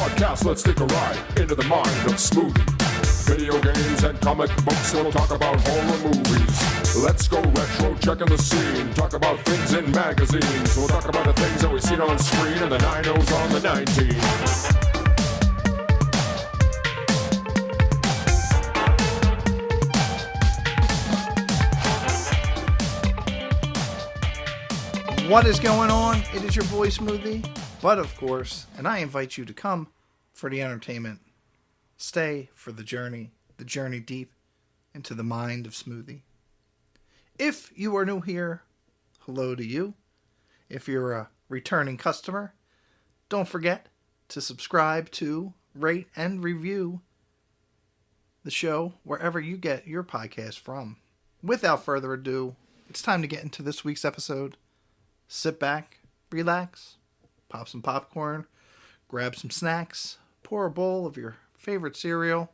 podcast, let's take a ride into the mind of Smoothie. Video games and comic books, we'll talk about horror movies. Let's go retro, checking the scene. Talk about things in magazines. We'll talk about the things that we've seen on screen and the 90s on the 19. What is going on? It is your boy Smoothie, but of course, and I invite you to come for the entertainment. Stay for the journey deep into the mind of Smoothie. If you are new here, hello to you. If you're a returning customer, don't forget to subscribe to, rate, and review the show wherever you get your podcast from. Without further ado, it's time to get into this week's episode. Sit back, relax, pop some popcorn, grab some snacks, pour a bowl of your favorite cereal,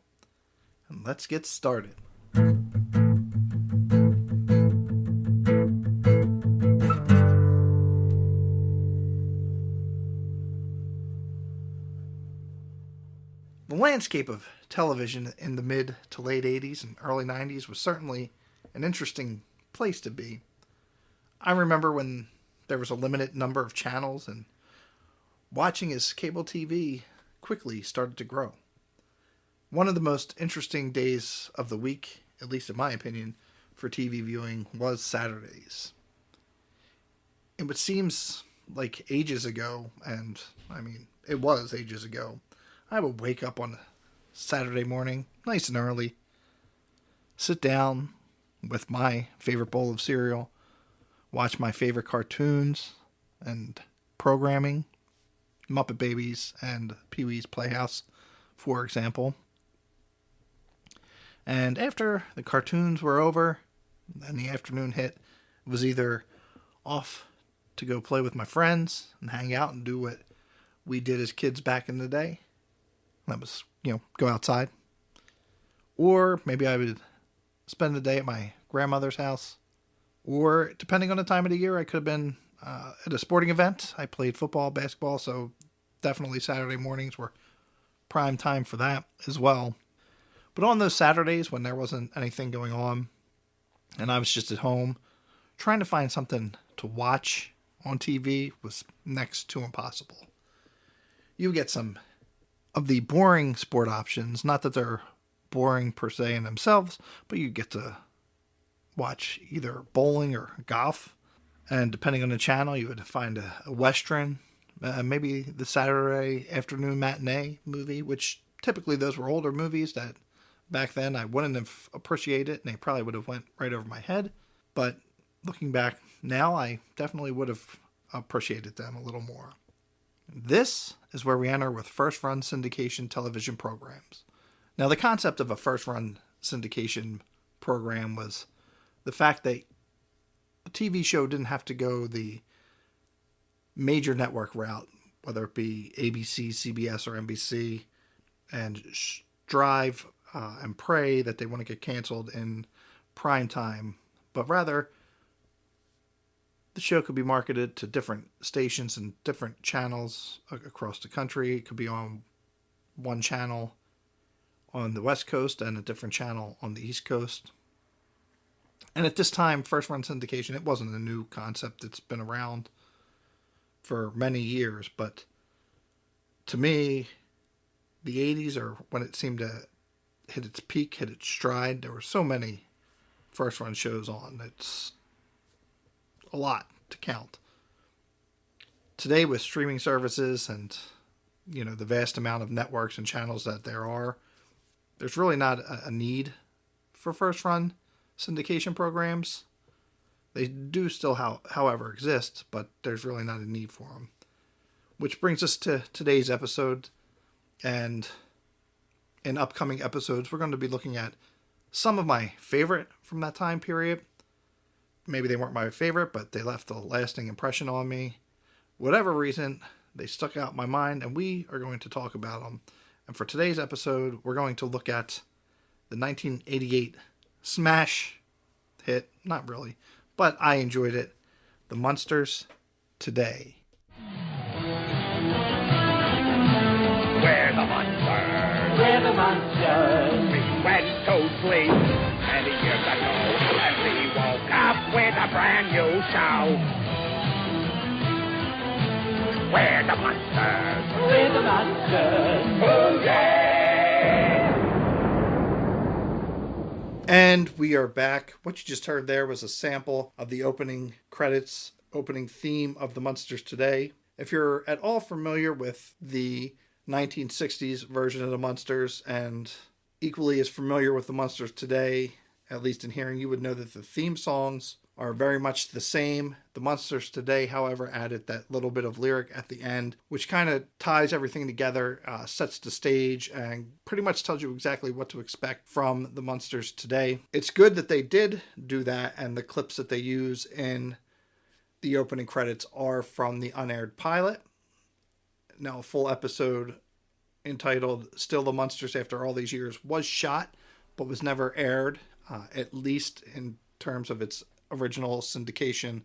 and let's get started. The landscape of television in the mid to late 80s and early 90s was certainly an interesting place to be. I remember when there was a limited number of channels, and watching as cable TV quickly started to grow. One of the most interesting days of the week, at least in my opinion, for TV viewing was Saturdays. It seems like ages ago, and I mean, it was ages ago, I would wake up on a Saturday morning, nice and early, sit down with my favorite bowl of cereal, watch my favorite cartoons and programming, Muppet Babies and Pee-wee's Playhouse, for example. And after the cartoons were over and the afternoon hit, it was either off to go play with my friends and hang out and do what we did as kids back in the day. That was, go outside. Or maybe I would spend the day at my grandmother's house. Or, depending on the time of the year, I could have been at a sporting event. I played football, basketball, so definitely Saturday mornings were prime time for that as well. But on those Saturdays when there wasn't anything going on, and I was just at home, trying to find something to watch on TV was next to impossible. You get some of the boring sport options, not that they're boring per se in themselves, but you get to watch either bowling or golf, and depending on the channel you would find a western, maybe the Saturday afternoon matinee movie, which typically those were older movies that back then I wouldn't have appreciated, and they probably would have went right over my head, but looking back now I definitely would have appreciated them a little more. This is where we enter with first run syndication television programs. Now the concept of a first run syndication program was the fact that a TV show didn't have to go the major network route, whether it be ABC, CBS, or NBC, and strive and pray that they want to get canceled in prime time, but rather the show could be marketed to different stations and different channels across the country. It could be on one channel on the West Coast and a different channel on the East Coast. And at this time, first run syndication, it wasn't a new concept. It's been around for many years. But to me, the 80s are when it seemed to hit its peak, hit its stride. There were so many first run shows on. It's a lot to count. Today with streaming services and, the vast amount of networks and channels that there are, there's really not a need for first run syndication programs. They do still, however, exist, but there's really not a need for them. Which brings us to today's episode, and in upcoming episodes, we're going to be looking at some of my favorite from that time period. Maybe they weren't my favorite, but they left a lasting impression on me. Whatever reason, they stuck out in my mind, and we are going to talk about them. And for today's episode, we're going to look at the 1988 smash hit, not really, but I enjoyed it, the Munsters Today. Where the Munsters. We're the Munsters. Oh, yeah! And we are back. What you just heard there was a sample of the opening credits, opening theme of the Munsters Today. If you're at all familiar with the 1960s version of the Munsters and equally as familiar with the Munsters Today, at least in hearing, you would know that the theme songs are very much the same. The Munsters Today, however, added that little bit of lyric at the end, which kind of ties everything together, sets the stage, and pretty much tells you exactly what to expect from the Munsters Today. It's good that they did do that, and the clips that they use in the opening credits are from the unaired pilot. Now, a full episode entitled Still the Munsters After All These Years was shot, but was never aired, at least in terms of its original syndication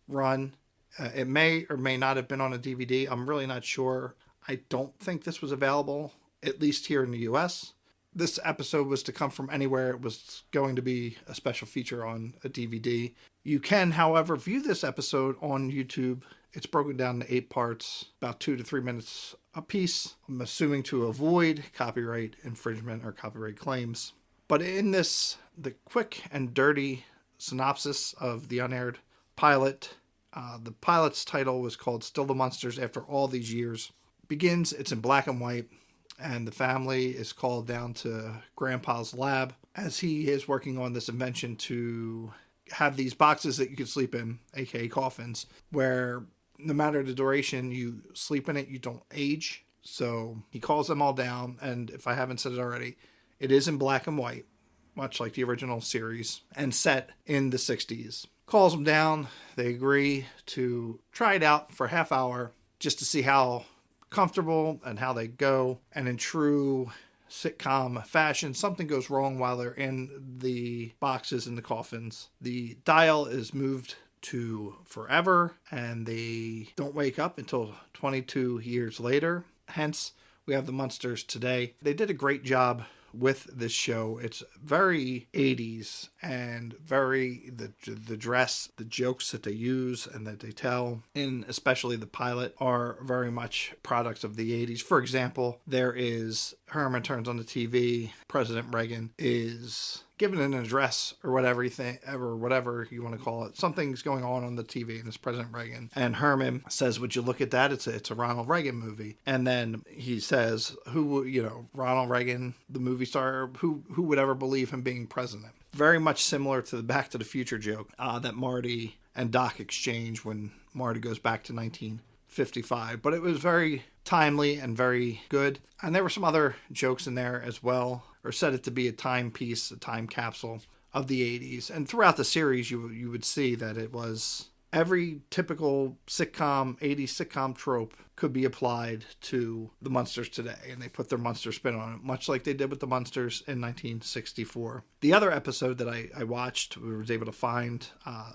run. It may or may not have been on a DVD. I'm really not sure. I don't think this was available, at least here in the US. This episode was to come from anywhere. It was going to be a special feature on a DVD. You can, however, view this episode on YouTube. It's broken down into 8 parts, about 2 to 3 minutes a piece. I'm assuming to avoid copyright infringement or copyright claims. But in this, the quick and dirty synopsis of the unaired pilot, the pilot's title was called Still the Munsters After All These Years. Begins, it's in black and white, and the family is called down to Grandpa's lab as he is working on this invention to have these boxes that you could sleep in, aka coffins, where no matter the duration you sleep in it, you don't age. So he calls them all down, and if I haven't said it already, it is in black and white, much like the original series, and set in the 60s. Calls them down. They agree to try it out for a half hour just to see how comfortable and how they go. And in true sitcom fashion, something goes wrong while they're in the boxes in the coffins. The dial is moved to forever, and they don't wake up until 22 years later. Hence, we have the Munsters Today. They did a great job with this show. It's very 80s, and very the dress, the jokes that they use and that they tell, in especially the pilot, are very much products of the 80s. For example, there is Herman turns on the TV, President Reagan is given an address or whatever you want to call it. Something's going on the TV, and it's President Reagan. And Herman says, "Would you look at that? It's a Ronald Reagan movie." And then he says, Ronald Reagan, the movie star, who would ever believe him being president? Very much similar to the Back to the Future joke that Marty and Doc exchange when Marty goes back to 1955. But it was very timely and very good. And there were some other jokes in there as well, or said it to be a timepiece, a time capsule of the 80s. And throughout the series, you would see that it was every typical 80s sitcom trope could be applied to the Munsters Today. And they put their Munster spin on it, much like they did with the Munsters in 1964. The other episode that I watched, we was able to find,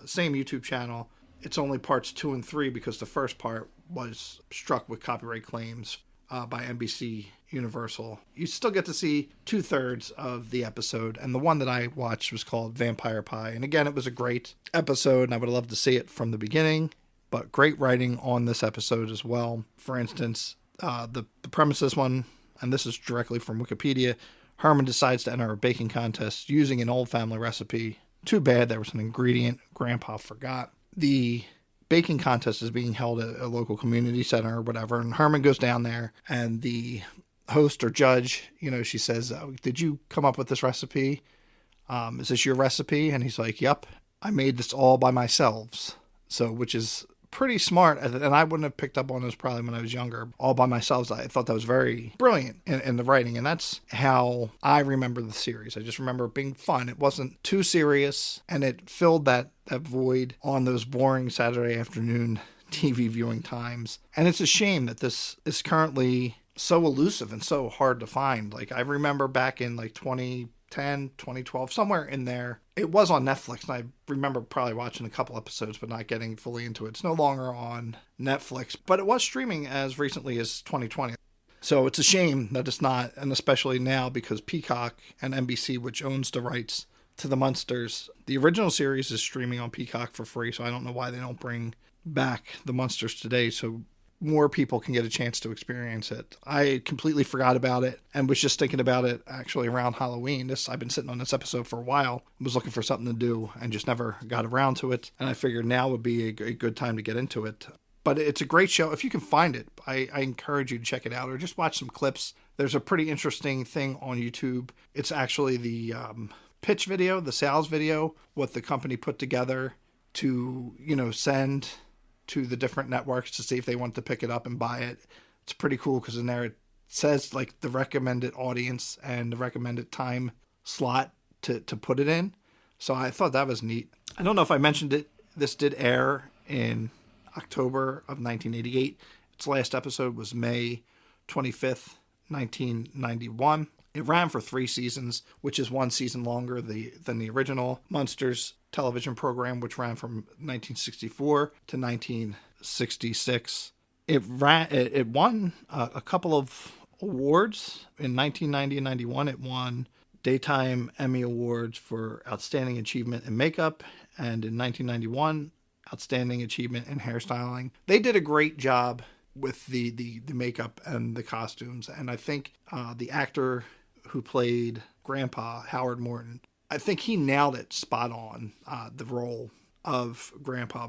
same YouTube channel. It's only parts 2 and 3 because the first part was struck with copyright claims by NBC Universal. You still get to see 2/3 of the episode, and the one that I watched was called Vampire Pie. And again, it was a great episode, and I would have loved to see it from the beginning, but great writing on this episode as well. For instance, the premise of this one, and this is directly from Wikipedia, Herman decides to enter a baking contest using an old family recipe. Too bad there was an ingredient Grandpa forgot. The baking contest is being held at a local community center or whatever, and Herman goes down there, and the host or judge, she says, "Did you come up with this recipe? Is this your recipe?" And he's like, "Yep, I made this all by myself." So, which is pretty smart, and I wouldn't have picked up on this probably when I was younger. All by myself, I thought that was very brilliant in the writing, and that's how I remember the series. I just remember it being fun. It wasn't too serious, and it filled that void on those boring Saturday afternoon TV viewing times. And it's a shame that this is currently so elusive and so hard to find. Like, I remember back in 2010, 2012, somewhere in there, it was on Netflix, and I remember probably watching a couple episodes but not getting fully into it. It's no longer on Netflix, but it was streaming as recently as 2020. So it's a shame that it's not, and especially now because Peacock and NBC, which owns the rights to the Munsters, the original series is streaming on Peacock for free, so I don't know why they don't bring back the Munsters Today so more people can get a chance to experience it. I completely forgot about it and was just thinking about it actually around Halloween. I've been sitting on this episode for a while, was looking for something to do and just never got around to it. And I figured now would be a good time to get into it. But it's a great show. If you can find it, I encourage you to check it out or just watch some clips. There's a pretty interesting thing on YouTube. It's actually the pitch video, the sales video, what the company put together to, send to the different networks to see if they want to pick it up and buy it. It's pretty cool because in there it says like the recommended audience and the recommended time slot to put it in. So I thought that was neat. I don't know if I mentioned it. This did air in October of 1988. Its last episode was May 25th, 1991. It ran for 3 seasons, which is 1 season longer than the original Munsters television program, which ran from 1964 to 1966. It won a couple of awards. In 1990 and 91, it won Daytime Emmy Awards for Outstanding Achievement in Makeup, and in 1991, Outstanding Achievement in Hairstyling. They did a great job with the makeup and the costumes, and I think the actor who played Grandpa, Howard Morton, I think he nailed it spot on, the role of Grandpa.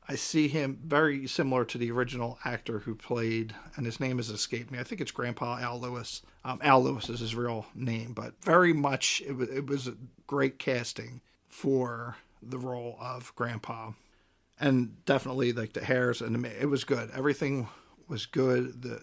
I see him very similar to the original actor who played, and his name has escaped me. I think it's Grandpa Al Lewis. Al Lewis is his real name, but very much it was a great casting for the role of Grandpa. And definitely like the hairs, and it was good. Everything was good. The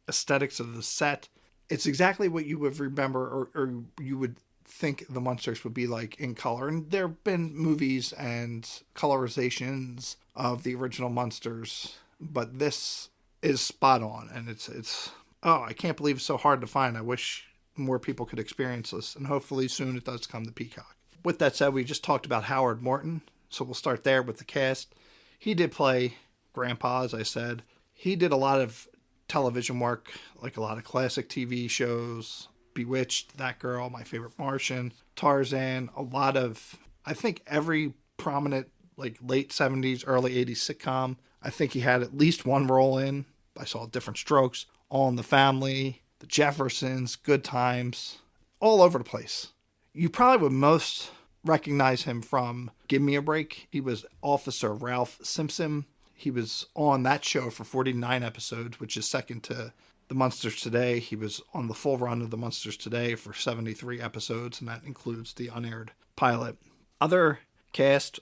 aesthetics of the set, it's exactly what you would remember or you would think the Munsters would be like in color. And there have been movies and colorizations of the original Munsters, but this is spot on. And it's I can't believe it's so hard to find. I wish more people could experience this, and hopefully soon it does come to Peacock. With that said, we just talked about Howard Morton, so we'll start there with the cast. He did play Grandpa, as I said. He did a lot of television work, like a lot of classic TV shows, Bewitched, That Girl, My Favorite Martian, Tarzan, a lot of, I think every prominent like late 70s, early 80s sitcom, I think he had at least one role in. I saw Different Strokes, All in the Family, The Jeffersons, Good Times, all over the place. You probably would most recognize him from Give Me a Break. He was Officer Ralph Simpson. He was on that show for 49 episodes, which is second to the Munsters Today. He was on the full run of the Munsters Today for 73 episodes, and that includes the unaired pilot. Other cast,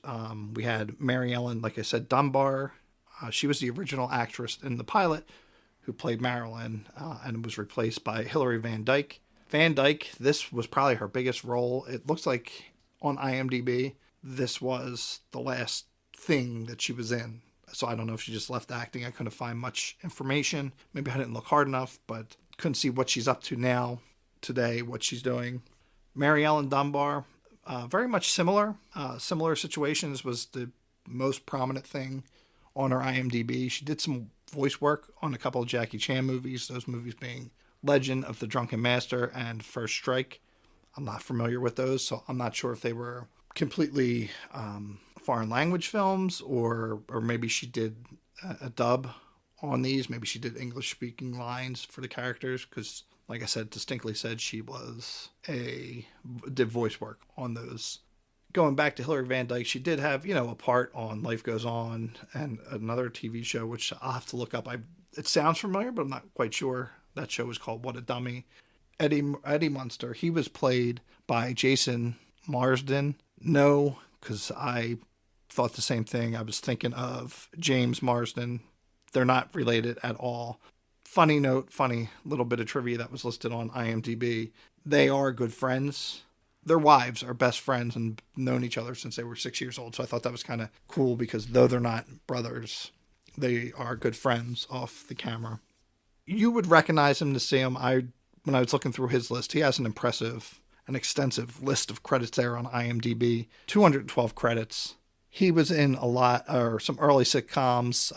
we had Mary Ellen, like I said, Dunbar. She was the original actress in the pilot who played Marilyn, and was replaced by Hilary Van Dyke. Van Dyke, this was probably her biggest role. It looks like on IMDb, this was the last thing that she was in. So I don't know if she just left acting. I couldn't find much information. Maybe I didn't look hard enough, but couldn't see what she's up to now, today, what she's doing. Mary Ellen Dunbar, very much similar. Similar Situations was the most prominent thing on her IMDb. She did some voice work on a couple of Jackie Chan movies, those movies being Legend of the Drunken Master and First Strike. I'm not familiar with those, so I'm not sure if they were completely foreign language films, or maybe she did a dub on these. Maybe she did English speaking lines for the characters, because like I said, distinctly said she did voice work on those. Going back to Hilary Van Dyke, she did have, a part on Life Goes On and another TV show, which I'll have to look up. It sounds familiar, but I'm not quite sure. That show was called What a Dummy. Eddie Munster, he was played by Jason Marsden. No, because I thought the same thing. I was thinking of James Marsden. They're not related at all. Funny little bit of trivia that was listed on IMDb. They are good friends. Their wives are best friends and known each other since they were 6 years old. So I thought that was kind of cool, because though they're not brothers, they are good friends off the camera. You would recognize him to see him. When I was looking through his list, he has an extensive list of credits there on IMDb. 212 credits. He was in some early sitcoms,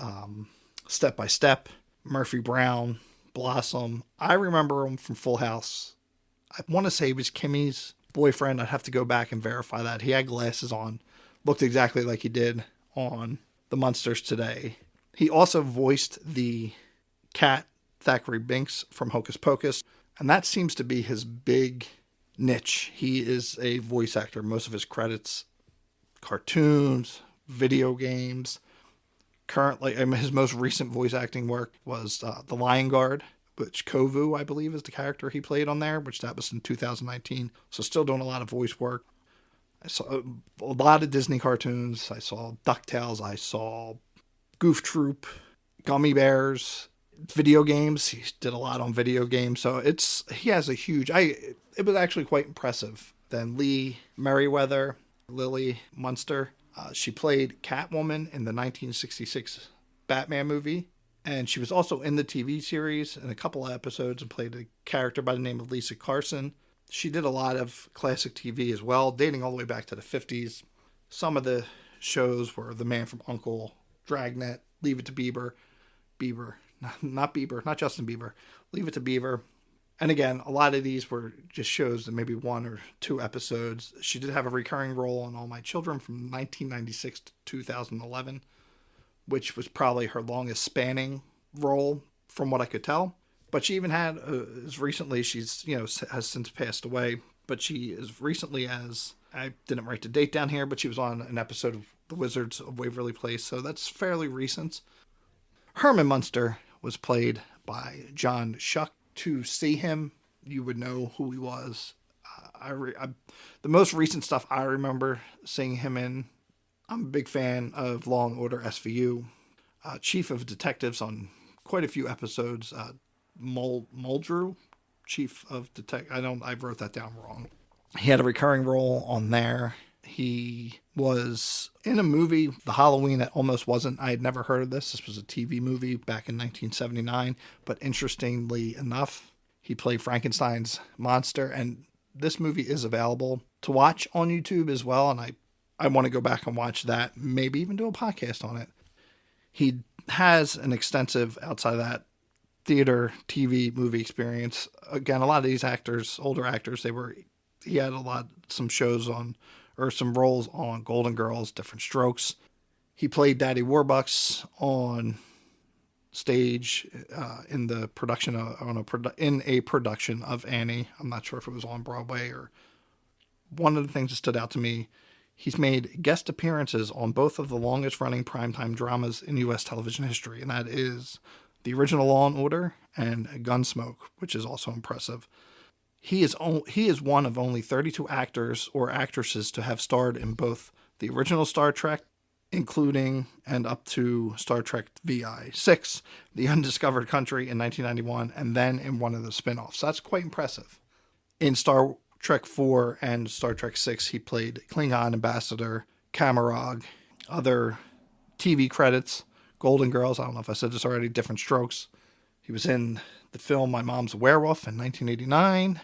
Step by Step, Murphy Brown, Blossom. I remember him from Full House. I want to say he was Kimmy's boyfriend. I'd have to go back and verify that. He had glasses on, looked exactly like he did on the Munsters Today. He also voiced the cat Thackeray Binks from Hocus Pocus, and that seems to be his big niche. He is a voice actor. Most of his credits, cartoons, video games. Currently, his most recent voice acting work was The Lion Guard, which Kovu, I believe, is the character he played on there, which that was in 2019. So still doing a lot of voice work. I saw a lot of Disney cartoons. I saw DuckTales. I saw Goof Troop, Gummy Bears, video games. He did a lot on video games. So he has a huge... It was actually quite impressive. Then Lee Merriweather, Lily Munster. She played Catwoman in the 1966 Batman movie. And she was also in the TV series in a couple of episodes and played a character by the name of Lisa Carson. She did a lot of classic TV as well, dating all the way back to the 50s. Some of the shows were The Man from U.N.C.L.E., Dragnet, Leave It to Beaver, not Justin Bieber, Leave It to Beaver. And again, a lot of these were just shows that maybe 1 or 2 episodes. She did have a recurring role on All My Children from 1996 to 2011, which was probably her longest spanning role from what I could tell. But she even had, as recently, has since passed away, but she as recently as, I didn't write the date down here, but she was on an episode of The Wizards of Waverly Place, so that's fairly recent. Herman Munster was played by John Schuck. To see him, you would know who he was. The most recent stuff I remember seeing him in, I'm a big fan of Law & Order SVU, Chief of Detectives on quite a few episodes, Muldrew, Chief of Detectives, I wrote that down wrong. He had a recurring role on there. He was in a movie, The Halloween That Almost Wasn't. I had never heard of this. This was a TV movie back in 1979. But interestingly enough, he played Frankenstein's monster. And this movie is available to watch on YouTube as well. And I want to go back and watch that. Maybe even do a podcast on it. He has an extensive, outside of that, theater, TV, movie experience. Again, a lot of these actors, older actors, he had some shows on, or some roles on Golden Girls, Different Strokes. He played Daddy Warbucks on stage in the production in a production of Annie. I'm not sure if it was on Broadway or. One of the things that stood out to me, he's made guest appearances on both of the longest running primetime dramas in U.S. television history, and that is the original Law & Order and Gunsmoke, which is also impressive. He is one of only 32 actors or actresses to have starred in both the original Star Trek, including and up to Star Trek VI-6, The Undiscovered Country in 1991, and then in one of the spin-offs. That's quite impressive. In Star Trek IV and Star Trek VI, he played Klingon Ambassador Kamarog. Other TV credits, Golden Girls, I don't know if I said this already, Different Strokes. He was in the film My Mom's Werewolf in 1989.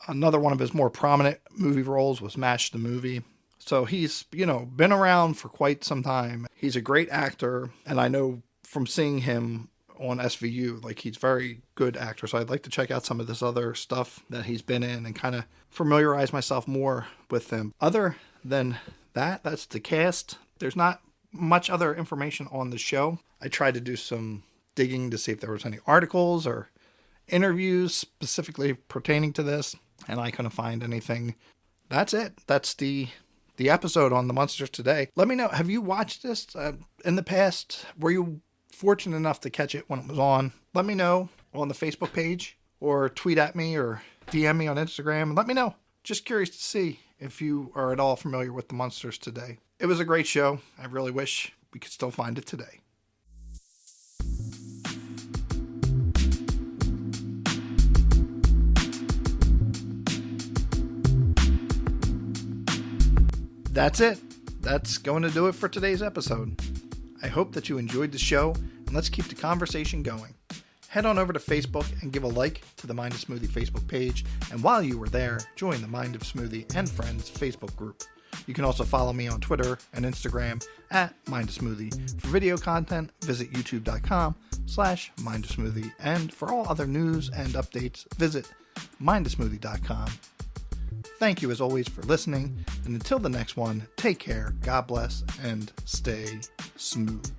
Another one of his more prominent movie roles was MASH the Movie. So he's, been around for quite some time. He's a great actor, and I know from seeing him on SVU, he's a very good actor. So I'd like to check out some of this other stuff that he's been in and kind of familiarize myself more with him. Other than that, that's the cast. There's not much other information on the show. I tried to do some digging to see if there was any articles or interviews specifically pertaining to this, and I couldn't find anything. That's it. That's the episode on the Munsters Today. Let me know, have you watched this in the past? Were you fortunate enough to catch it when it was on? Let me know on the Facebook page, or tweet at me, or DM me on Instagram, and let me know. Just curious to see if you are at all familiar with the Munsters Today. It was a great show. I really wish we could still find it today. That's it. That's going to do it for today's episode. I hope that you enjoyed the show, and let's keep the conversation going. Head on over to Facebook and give a like to the Mind of Smoothie Facebook page, and while you were there, join the Mind of Smoothie and Friends Facebook group. You can also follow me on Twitter and Instagram at Mind of Smoothie. For video content, visit youtube.com/mindofsmoothie, and for all other news and updates, visit mindofsmoothie.com. Thank you as always for listening, and until the next one, take care, God bless, and stay smooth.